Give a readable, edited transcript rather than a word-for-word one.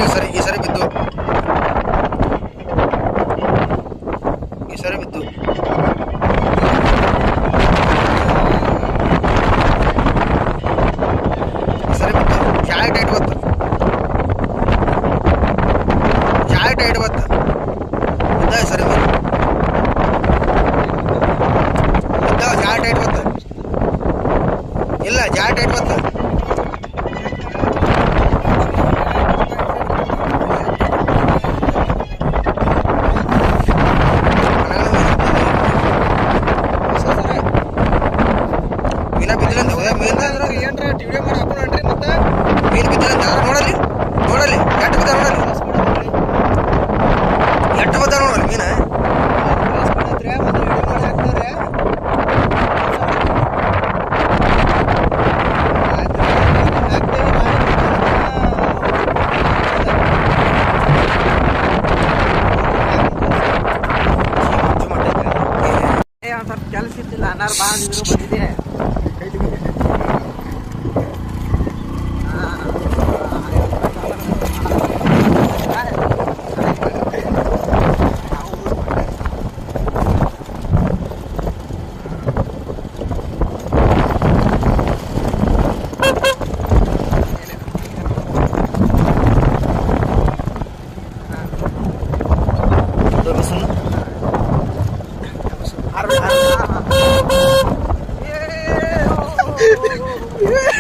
ಈ ಸರಿ ಬಿದ್ದು ಈ ಸರಿ ಬಿದ್ದು ಚಾಯ್ ಟೈಟ್ ಬತ್ತು ಬಿದ್ದ ಸರಿ ಬಿದ್ದ ಚಾಯ್ ಟೈಟ್ ಬತ್ತು ಇಲ್ಲ ಚಾಯ್ ಟೈಟ್ ಬತ್ತು ಮೀನು ಬಿದ್ದಿಲ್ಲ ನೋಡಲಿ ಎಷ್ಟು ಬಿದ್ದ ನೋಡಲಿ ಮೀನ ಸ್ವಲ್ಪ ಕೆಲಸ ಇದ್ದಿಲ್ಲ ಅನ್ನಾರು ಭಾಳ ಬಂದಿದೆ Yeah.